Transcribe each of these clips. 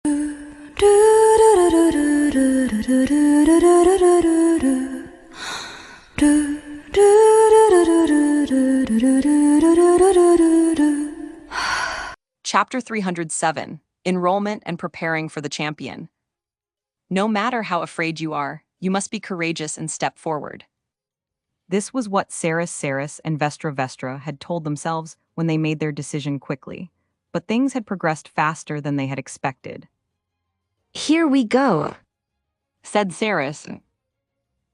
Chapter 307, Enrollment and Preparing for the Champion. No matter how afraid you are, you must be courageous and step forward. This was what Saris and Vestra had told themselves when they made their decision quickly, but things had progressed faster than they had expected. "Here we go," said Saris.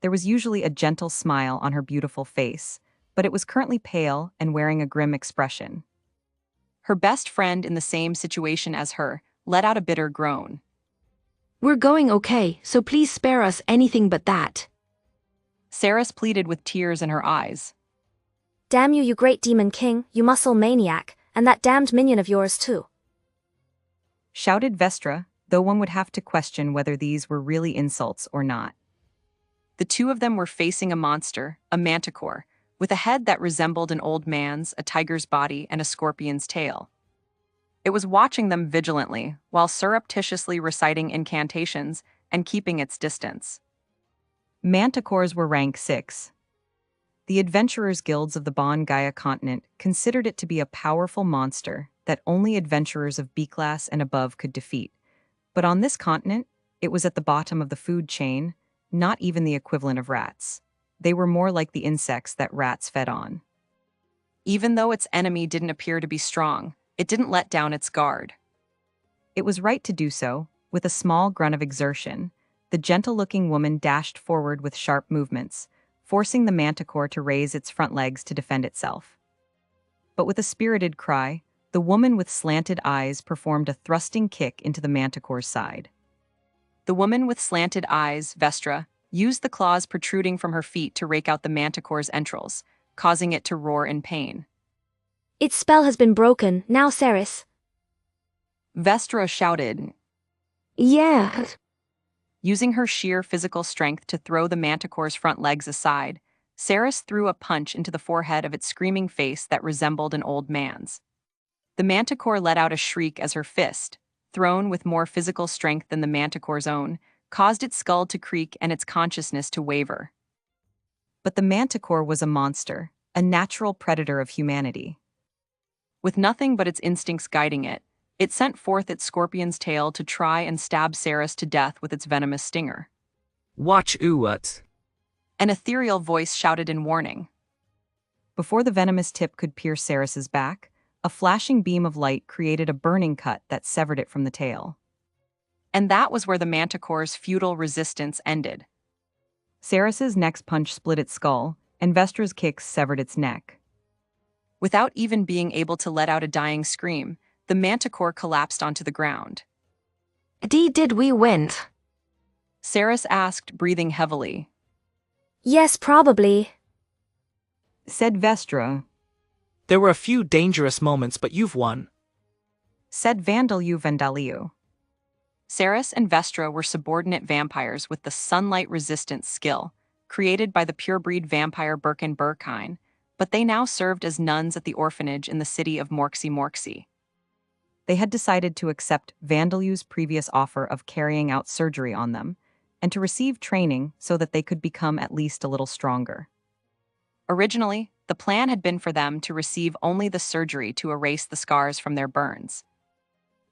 There was usually a gentle smile on her beautiful face, but it was currently pale and wearing a grim expression. Her best friend in the same situation as her let out a bitter groan. "We're going okay, so please spare us anything but that," Saris pleaded with tears in her eyes. "Damn you, you great demon king, you muscle maniac, and that damned minion of yours too," shouted Vestra, though one would have to question whether these were really insults or not. The two of them were facing a monster, a manticore, with a head that resembled an old man's, a tiger's body, and a scorpion's tail. It was watching them vigilantly, while surreptitiously reciting incantations and keeping its distance. Manticores were rank 6. The adventurers' guilds of the Bon Gaia continent considered it to be a powerful monster that only adventurers of B class and above could defeat. But on this continent, it was at the bottom of the food chain, not even the equivalent of rats. They were more like the insects that rats fed on. Even though its enemy didn't appear to be strong, it didn't let down its guard. It was right to do so. With a small grunt of exertion, the gentle-looking woman dashed forward with sharp movements, forcing the manticore to raise its front legs to defend itself. But with a spirited cry, the woman with slanted eyes performed a thrusting kick into the manticore's side. The woman with slanted eyes, Vestra, used the claws protruding from her feet to rake out the manticore's entrails, causing it to roar in pain. "Its spell has been broken, now Saris," Vestra shouted. "Yeah." Using her sheer physical strength to throw the manticore's front legs aside, Saris threw a punch into the forehead of its screaming face that resembled an old man's. The manticore let out a shriek as her fist, thrown with more physical strength than the manticore's own, caused its skull to creak and its consciousness to waver. But the manticore was a monster, a natural predator of humanity. With nothing but its instincts guiding it, it sent forth its scorpion's tail to try and stab Saris to death with its venomous stinger. "Watch what?" An ethereal voice shouted in warning. Before the venomous tip could pierce Saris's back, a flashing beam of light created a burning cut that severed it from the tail. And that was where the manticore's futile resistance ended. Saris's next punch split its skull, and Vestra's kicks severed its neck. Without even being able to let out a dying scream, the manticore collapsed onto the ground. Did we win?" Saris asked, breathing heavily. "Yes, probably," said Vestra. "There were a few dangerous moments, but you've won," said Vandaliu. Saris and Vestra were subordinate vampires with the sunlight resistance skill, created by the purebreed vampire Birkin Burkine, but they now served as nuns at the orphanage in the city of Morksy. They had decided to accept Vandaliu's previous offer of carrying out surgery on them, and to receive training so that they could become at least a little stronger. Originally, the plan had been for them to receive only the surgery to erase the scars from their burns.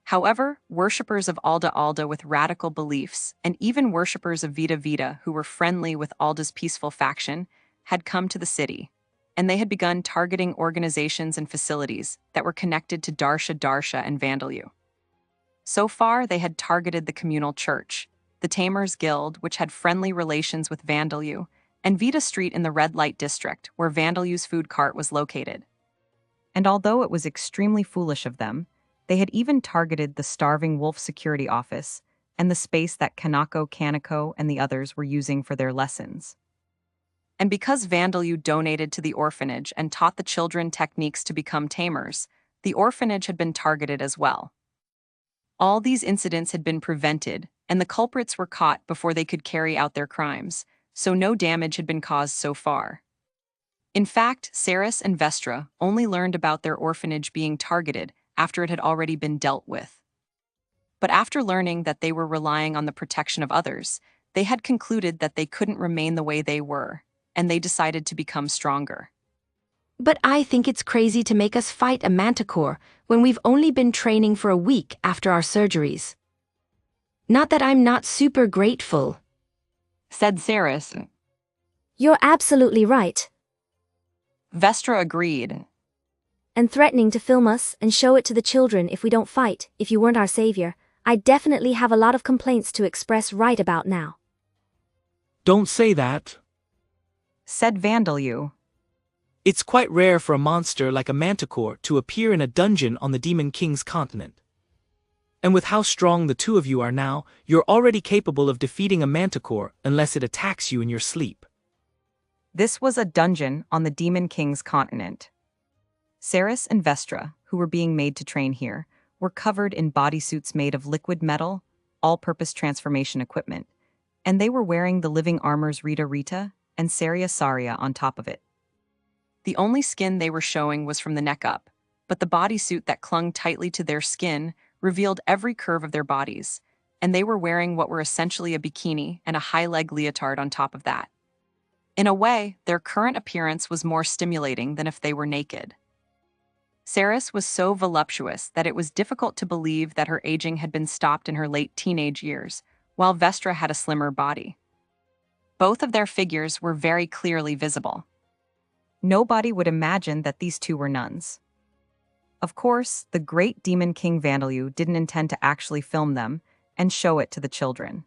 However, worshippers of Alda with radical beliefs, and even worshippers of Vita who were friendly with Alda's peaceful faction, had come to the city, and they had begun targeting organizations and facilities that were connected to Darsha and Vandaliu. So far, they had targeted the communal church, the Tamers Guild, which had friendly relations with Vandaliu, and Vita Street in the Red Light District, where Vandaliu's food cart was located. And although it was extremely foolish of them, they had even targeted the Starving Wolf Security Office and the space that Kanako and the others were using for their lessons. And because Vandaliu donated to the orphanage and taught the children techniques to become tamers, the orphanage had been targeted as well. All these incidents had been prevented, and the culprits were caught before they could carry out their crimes, so no damage had been caused so far. In fact, Saris and Vestra only learned about their orphanage being targeted after it had already been dealt with. But after learning that they were relying on the protection of others, they had concluded that they couldn't remain the way they were, and they decided to become stronger. But I think it's crazy to make us fight a manticore when we've only been training for a week after our surgeries. Not that I'm not super grateful, Said Saris. You're absolutely right. Vestra agreed. And threatening to film us and show it to the children if we don't fight, if you weren't our savior, I definitely have a lot of complaints to express right about now. Don't say that. Said Vandalu. It's quite rare for a monster like a manticore to appear in a dungeon on the Demon King's continent. And with how strong the two of you are now, you're already capable of defeating a manticore unless it attacks you in your sleep. This was a dungeon on the Demon King's continent. Saris and Vestra, who were being made to train here, were covered in bodysuits made of liquid metal, all-purpose transformation equipment, and they were wearing the living armors Rita and Saria on top of it. The only skin they were showing was from the neck up, but the bodysuit that clung tightly to their skin revealed every curve of their bodies, and they were wearing what were essentially a bikini and a high-leg leotard on top of that. In a way, their current appearance was more stimulating than if they were naked. Saris was so voluptuous that it was difficult to believe that her aging had been stopped in her late teenage years, while Vestra had a slimmer body. Both of their figures were very clearly visible. Nobody would imagine that these two were nuns. Of course, the great Demon King Vandalu didn't intend to actually film them and show it to the children.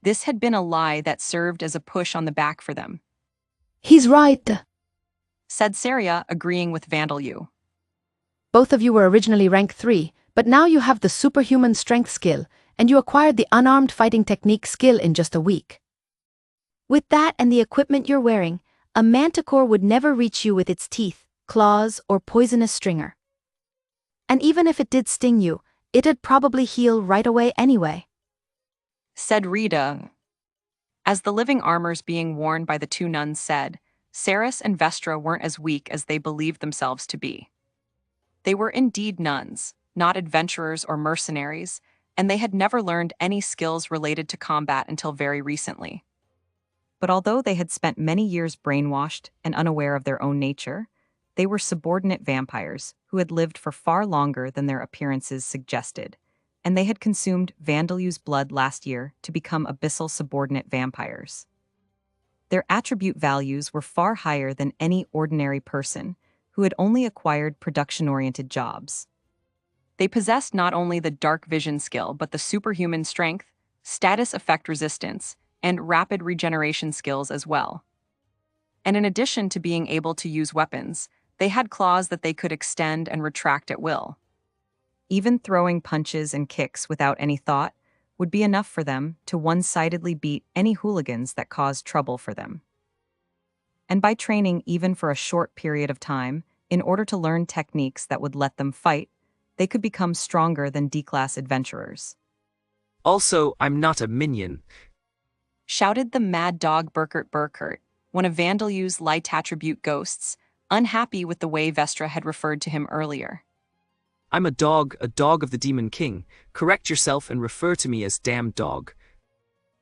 This had been a lie that served as a push on the back for them, He's right. said Saria, agreeing with Vandalu. Both of you were originally rank 3, but now you have the superhuman strength skill, and you acquired the unarmed fighting technique skill in just a week. With that and the equipment you're wearing, a manticore would never reach you with its teeth, claws, or poisonous stinger. And even if it did sting you, it'd probably heal right away anyway, said Rita. As the living armors being worn by the two nuns said, Saris and Vestra weren't as weak as they believed themselves to be. They were indeed nuns, not adventurers or mercenaries, and they had never learned any skills related to combat until very recently. But although they had spent many years brainwashed and unaware of their own nature, they were subordinate vampires who had lived for far longer than their appearances suggested, and they had consumed Vandalu's blood last year to become abyssal subordinate vampires. Their attribute values were far higher than any ordinary person who had only acquired production-oriented jobs. They possessed not only the dark vision skill but the superhuman strength, status effect resistance, and rapid regeneration skills as well. And in addition to being able to use weapons, they had claws that they could extend and retract at will. Even throwing punches and kicks without any thought would be enough for them to one-sidedly beat any hooligans that caused trouble for them. And by training even for a short period of time, in order to learn techniques that would let them fight, they could become stronger than D-class adventurers. Also, I'm not a minion. Shouted the mad dog Burkert, one of Vandalu's light attribute ghosts, unhappy with the way Vestra had referred to him earlier. I'm a dog of the Demon King. Correct yourself and refer to me as damn dog.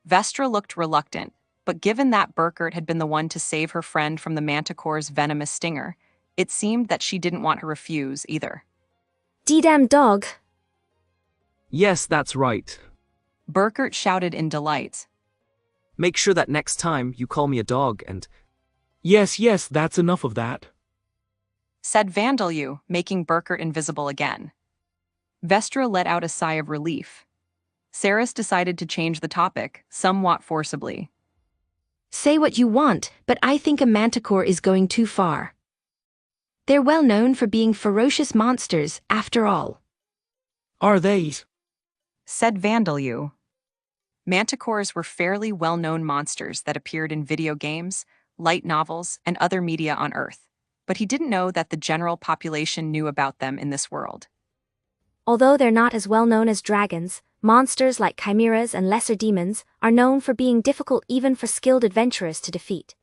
Vestra looked reluctant, but given that Burkert had been the one to save her friend from the manticore's venomous stinger, it seemed that she didn't want to refuse either. D-damn dog. Yes, that's right. Burkert shouted in delight. Make sure that next time you call me a dog and... Yes, that's enough of that, said Vandalu, making Burkert invisible again. Vestra let out a sigh of relief. Saris decided to change the topic, somewhat forcibly. Say what you want, but I think a manticore is going too far. They're well known for being ferocious monsters, after all. Are they? Said Vandalu. Manticores were fairly well-known monsters that appeared in video games, light novels, and other media on Earth, but he didn't know that the general population knew about them in this world. Although they're not as well known as dragons, monsters like chimeras and lesser demons are known for being difficult even for skilled adventurers to defeat.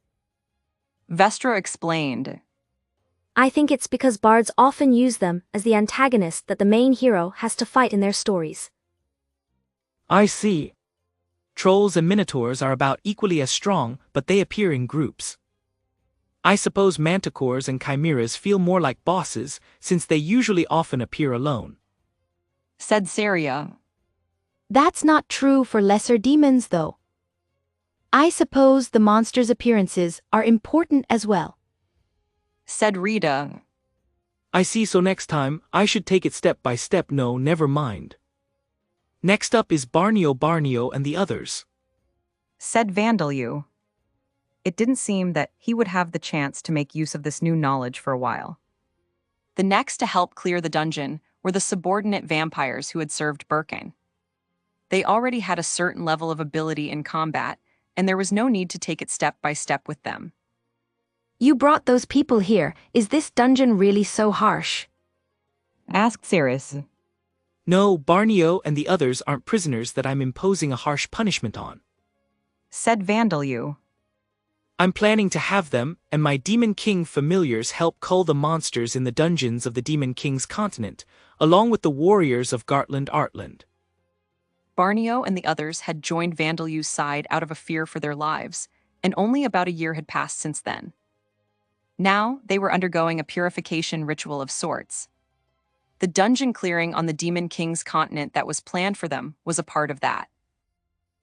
Vestra explained. I think it's because bards often use them as the antagonist that the main hero has to fight in their stories. I see. Trolls and minotaurs are about equally as strong, but they appear in groups. I suppose manticores and chimeras feel more like bosses, since they usually often appear alone, said Saria. That's not true for lesser demons, though. I suppose the monsters' appearances are important as well, said Rita. I see, so next time, I should take it step by step. No, never mind. Next up is Barnio and the others, said Vandalu. It didn't seem that he would have the chance to make use of this new knowledge for a while. The next to help clear the dungeon were the subordinate vampires who had served Birkin. They already had a certain level of ability in combat, and there was no need to take it step by step with them. You brought those people here. Is this dungeon really so harsh? Asked Ceres. No, Barnio and the others aren't prisoners that I'm imposing a harsh punishment on, said Vandalu. I'm planning to have them and my Demon King familiars help cull the monsters in the dungeons of the Demon King's continent, along with the warriors of Artland. Barnio and the others had joined Vandalu's side out of a fear for their lives, and only about a year had passed since then. Now, they were undergoing a purification ritual of sorts. The dungeon clearing on the Demon King's continent that was planned for them was a part of that.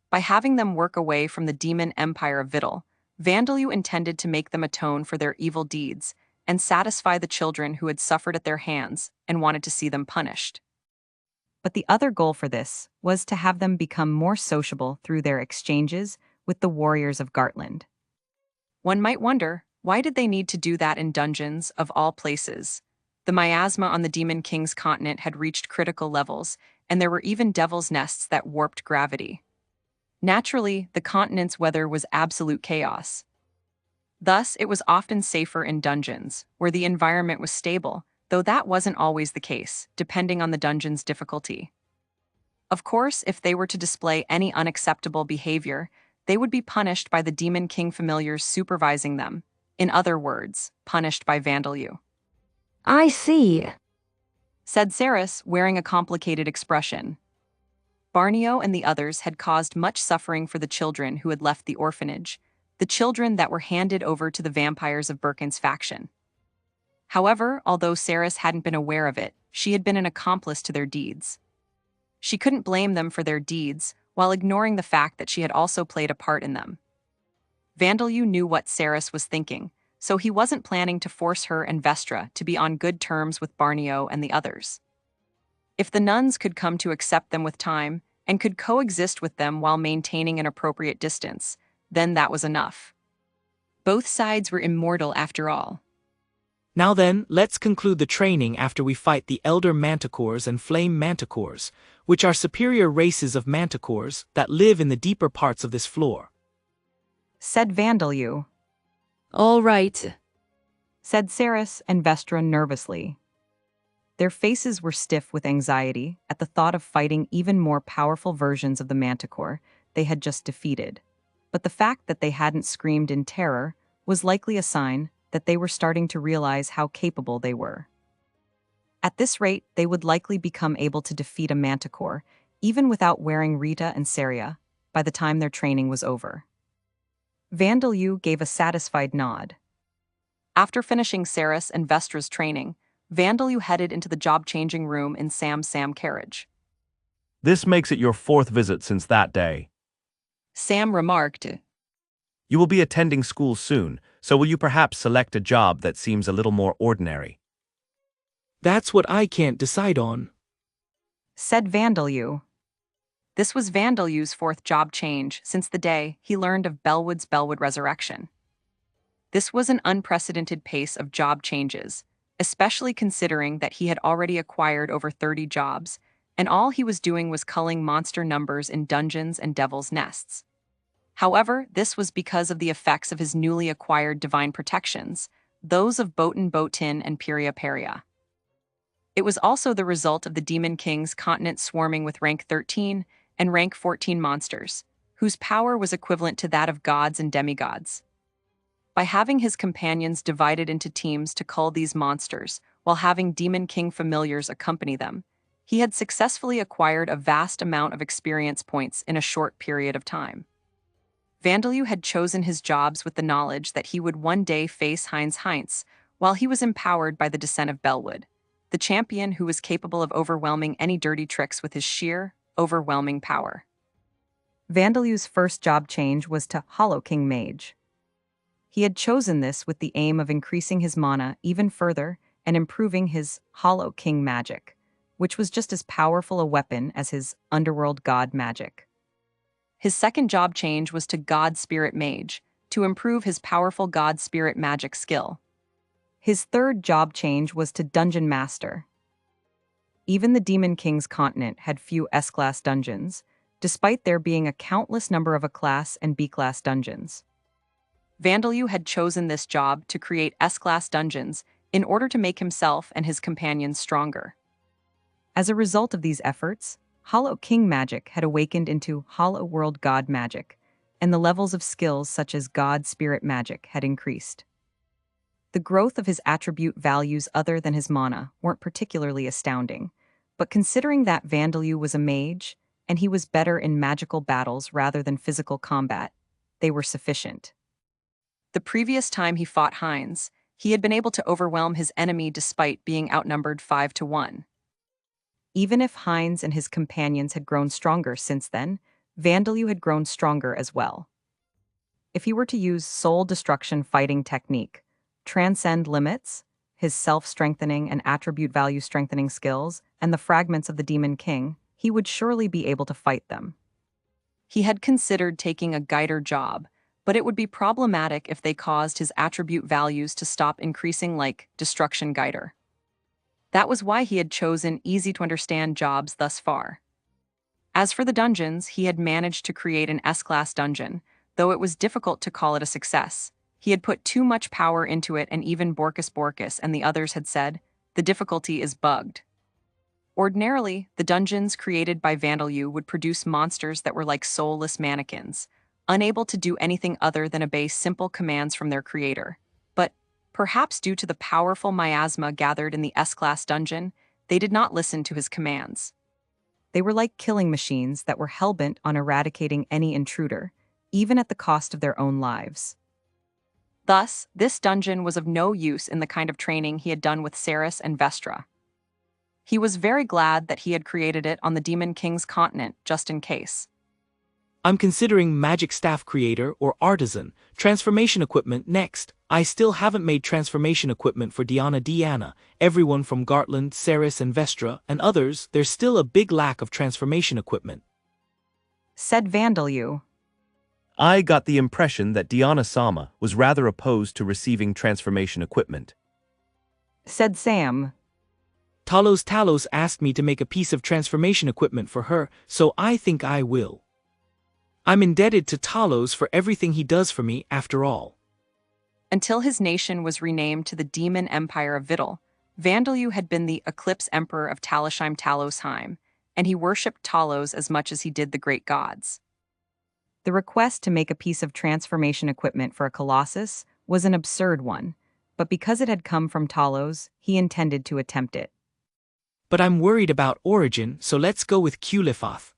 By having them work away from the Demon Empire of Vittel, Vandalu intended to make them atone for their evil deeds and satisfy the children who had suffered at their hands and wanted to see them punished. But the other goal for this was to have them become more sociable through their exchanges with the warriors of Gartland. One might wonder, why did they need to do that in dungeons of all places? The miasma on the Demon King's continent had reached critical levels, and there were even devil's nests that warped gravity. Naturally, the continent's weather was absolute chaos. Thus, it was often safer in dungeons, where the environment was stable, though that wasn't always the case, depending on the dungeon's difficulty. Of course, if they were to display any unacceptable behavior, they would be punished by the Demon King familiars supervising them. In other words, punished by Vandalu. I see, said Ceres, wearing a complicated expression. Barnio and the others had caused much suffering for the children who had left the orphanage, the children that were handed over to the vampires of Birkin's faction. However, although Ceres hadn't been aware of it, she had been an accomplice to their deeds. She couldn't blame them for their deeds, while ignoring the fact that she had also played a part in them. Vandalu knew what Ceres was thinking, so he wasn't planning to force her and Vestra to be on good terms with Barnio and the others. If the nuns could come to accept them with time, and could coexist with them while maintaining an appropriate distance, then that was enough. Both sides were immortal after all. Now then, let's conclude the training after we fight the Elder Manticores and Flame Manticores, which are superior races of manticores that live in the deeper parts of this floor, said Vandalu. All right, said Ceres and Vestra nervously. Their faces were stiff with anxiety at the thought of fighting even more powerful versions of the manticore they had just defeated. But the fact that they hadn't screamed in terror was likely a sign that they were starting to realize how capable they were. At this rate, they would likely become able to defeat a manticore, even without wearing Rita and Saria, by the time their training was over. Vandalu gave a satisfied nod. After finishing Ceres and Vestra's training, Vandalu headed into the job-changing room in Sam's carriage. This makes it your 4th visit since that day. Sam remarked. You will be attending school soon, so will you perhaps select a job that seems a little more ordinary? That's what I can't decide on, said Vandalu. This was Vandalu's 4th job change since the day he learned of Bellwood's Bellwood resurrection. This was an unprecedented pace of job changes, especially considering that he had already acquired over 30 jobs, and all he was doing was culling monster numbers in dungeons and devil's nests. However, this was because of the effects of his newly acquired divine protections, those of Botan Botin and Peria Peria. It was also the result of the Demon King's continent swarming with rank 13 and rank 14 monsters, whose power was equivalent to that of gods and demigods. By having his companions divided into teams to cull these monsters while having Demon King familiars accompany them, He had successfully acquired a vast amount of experience points in a short period of time. Vandalue had chosen his jobs with the knowledge that he would one day face Heinz while he was empowered by the descent of Bellwood, the champion who was capable of overwhelming any dirty tricks with his sheer, overwhelming power. Vandalue's first job change was to Hollow King Mage. He had chosen this with the aim of increasing his mana even further and improving his Hollow King magic, which was just as powerful a weapon as his underworld god magic. His second job change was to God Spirit Mage, to improve his powerful God Spirit magic skill. His third job change was to Dungeon Master. Even the Demon King's continent had few S-class dungeons, despite there being a countless number of A-class and B-class dungeons. Vandalue had chosen this job to create S-class dungeons in order to make himself and his companions stronger. As a result of these efforts, Hollow King magic had awakened into Hollow World God magic, and the levels of skills such as God Spirit magic had increased. The growth of his attribute values other than his mana weren't particularly astounding, but considering that Vandalue was a mage, and he was better in magical battles rather than physical combat, they were sufficient. The previous time he fought Heinz, he had been able to overwhelm his enemy despite being outnumbered 5-1. Even if Heinz and his companions had grown stronger since then, Vandalue had grown stronger as well. If he were to use soul destruction fighting technique, transcend limits, his self-strengthening and attribute value strengthening skills, and the fragments of the Demon King, he would surely be able to fight them. He had considered taking a guider job, but it would be problematic if they caused his attribute values to stop increasing like Destruction Guider. That was why he had chosen easy-to-understand jobs thus far. As for the dungeons, he had managed to create an S-class dungeon, though it was difficult to call it a success. He had put too much power into it, and even Borkus and the others had said, the difficulty is bugged. Ordinarily, the dungeons created by Vandalue would produce monsters that were like soulless mannequins, unable to do anything other than obey simple commands from their creator. But, perhaps due to the powerful miasma gathered in the S-class dungeon, they did not listen to his commands. They were like killing machines that were hellbent on eradicating any intruder, even at the cost of their own lives. Thus, this dungeon was of no use in the kind of training he had done with Ceres and Vestra. He was very glad that he had created it on the Demon King's continent, just in case. I'm considering magic staff creator or artisan, transformation equipment next. I still haven't made transformation equipment for Diana, everyone from Gartland, Ceres and Vestra, and others. There's still a big lack of transformation equipment. Said Vandalue. I got the impression that Diana-sama was rather opposed to receiving transformation equipment. Said Sam. Talos asked me to make a piece of transformation equipment for her, so I think I will. I'm indebted to Talos for everything he does for me, after all. Until his nation was renamed to the Demon Empire of Vittel, Vandalue had been the Eclipse Emperor of Talosheim, and he worshipped Talos as much as he did the great gods. The request to make a piece of transformation equipment for a colossus was an absurd one, but because it had come from Talos, he intended to attempt it. But I'm worried about origin, so let's go with Culifath.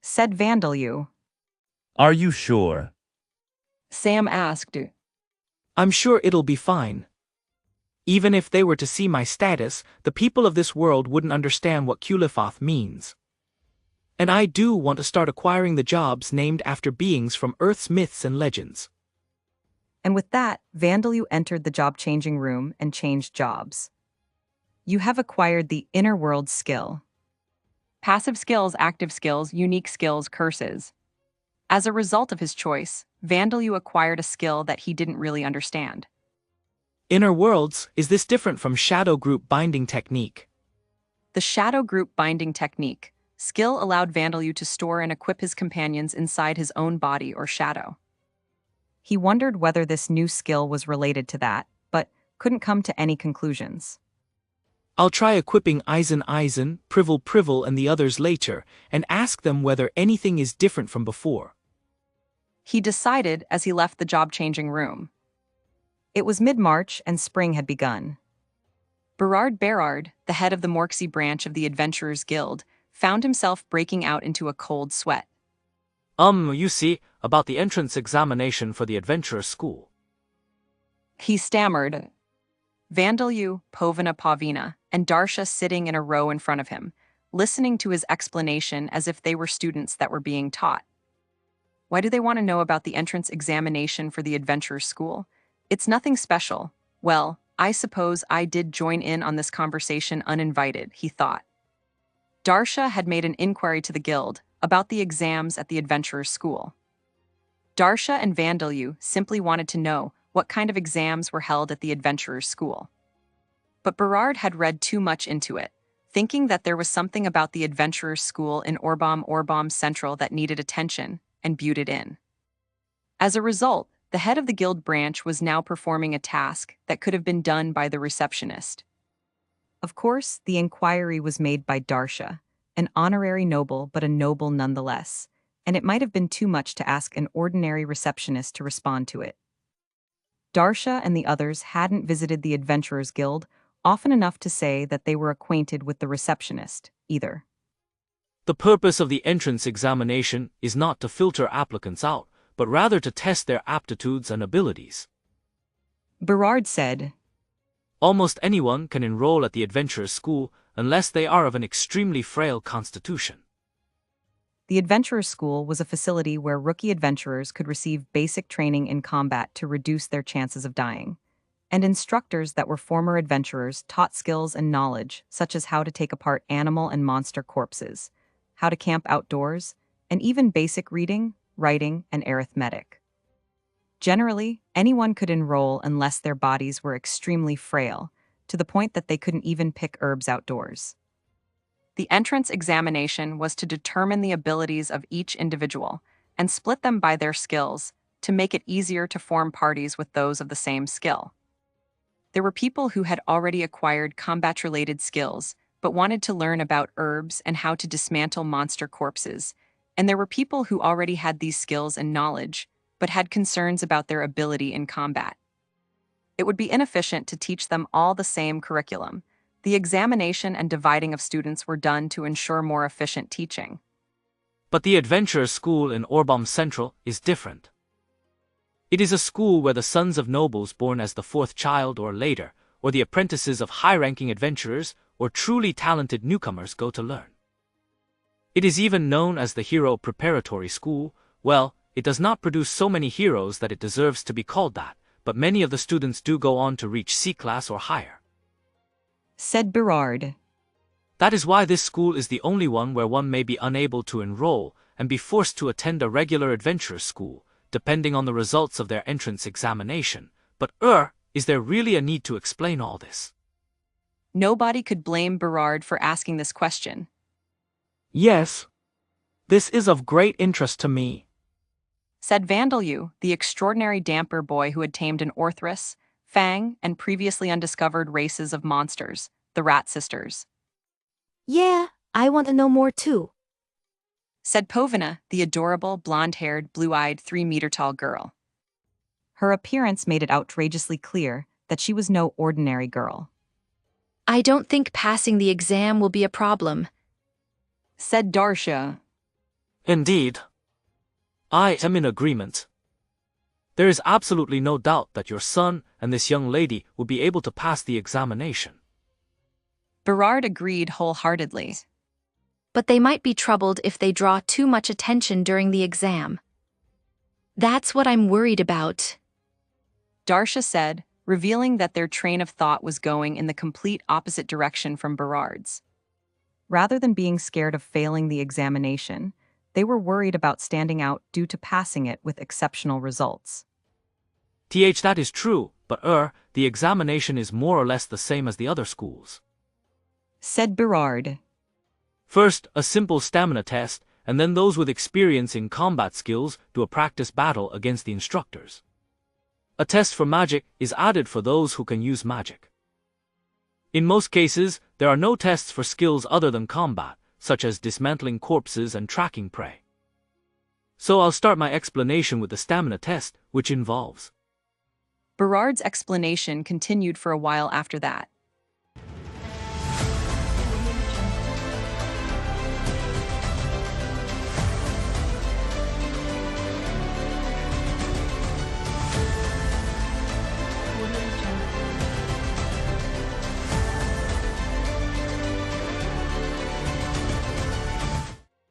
Said Vandalue. Are you sure? Sam asked. I'm sure it'll be fine. Even if they were to see my status, the people of this world wouldn't understand what Culifath means. And I do want to start acquiring the jobs named after beings from Earth's myths and legends. And with that, Vandalue entered the job-changing room and changed jobs. You have acquired the Inner World skill. Passive skills, active skills, unique skills, curses. As a result of his choice, Vandalue acquired a skill that he didn't really understand. Inner Worlds, is this different from Shadow Group Binding Technique? The Shadow Group Binding Technique skill allowed Vandalue to store and equip his companions inside his own body or shadow. He wondered whether this new skill was related to that, but couldn't come to any conclusions. I'll try equipping Eisen, Privel, and the others later, and ask them whether anything is different from before. He decided as he left the job-changing room. It was mid-March and spring had begun. Berard, the head of the Morksey branch of the Adventurers Guild, found himself breaking out into a cold sweat. You see, about the entrance examination for the Adventurers School. He stammered. Vandalyu, Povina Pavina, and Darsha sitting in a row in front of him, listening to his explanation as if they were students that were being taught. Why do they want to know about the entrance examination for the Adventurers School? It's nothing special. Well, I suppose I did join in on this conversation uninvited, he thought. Darsha had made an inquiry to the guild about the exams at the Adventurers School. Darsha and Vandalyu simply wanted to know what kind of exams were held at the Adventurers School. But Berard had read too much into it, thinking that there was something about the Adventurers School in Orbom Central that needed attention, and buted it in. As a result, the head of the guild branch was now performing a task that could have been done by the receptionist. Of course, the inquiry was made by Darsha, an honorary noble but a noble nonetheless, and it might have been too much to ask an ordinary receptionist to respond to it. Darsha and the others hadn't visited the Adventurers Guild often enough to say that they were acquainted with the receptionist, either. The purpose of the entrance examination is not to filter applicants out, but rather to test their aptitudes and abilities. Berard said, Almost anyone can enroll at the Adventurers School unless they are of an extremely frail constitution. The Adventurers School was a facility where rookie adventurers could receive basic training in combat to reduce their chances of dying, and instructors that were former adventurers taught skills and knowledge such as how to take apart animal and monster corpses, how to camp outdoors, and even basic reading, writing, and arithmetic. Generally, anyone could enroll unless their bodies were extremely frail, to the point that they couldn't even pick herbs outdoors. The entrance examination was to determine the abilities of each individual and split them by their skills to make it easier to form parties with those of the same skill. There were people who had already acquired combat-related skills but wanted to learn about herbs and how to dismantle monster corpses, and there were people who already had these skills and knowledge but had concerns about their ability in combat. It would be inefficient to teach them all the same curriculum. The examination and dividing of students were done to ensure more efficient teaching. But the Adventurers School in Orbom Central is different. It is a school where the sons of nobles born as the fourth child or later, or the apprentices of high-ranking adventurers or truly talented newcomers go to learn. It is even known as the Hero Preparatory School. Well, it does not produce so many heroes that it deserves to be called that, but many of the students do go on to reach C-class or higher. Said Berard. That is why this school is the only one where one may be unable to enroll and be forced to attend a regular adventurers school, depending on the results of their entrance examination. But is there really a need to explain all this? Nobody could blame Berard for asking this question. Yes. This is of great interest to me, said Vandalyu, the extraordinary Dhampir boy who had tamed an Orthrus, Fang, and previously undiscovered races of monsters, the Rat Sisters. Yeah, I want to know more too, said Povina, the adorable, blonde-haired, blue-eyed, 3-meter-tall girl. Her appearance made it outrageously clear that she was no ordinary girl. I don't think passing the exam will be a problem, said Darsha. Indeed. I am in agreement. There is absolutely no doubt that your son and this young lady will be able to pass the examination. Berard agreed wholeheartedly. but they might be troubled if they draw too much attention during the exam. That's what I'm worried about, Darsha said, revealing that their train of thought was going in the complete opposite direction from Berard's. Rather than being scared of failing the examination, they were worried about standing out due to passing it with exceptional results. That is true, but the examination is more or less the same as the other schools, said Berard. First, a simple stamina test, and then those with experience in combat skills do a practice battle against the instructors. A test for magic is added for those who can use magic. In most cases, there are no tests for skills other than combat, such as dismantling corpses and tracking prey. So I'll start my explanation with the stamina test, which involves. Berard's explanation continued for a while after that.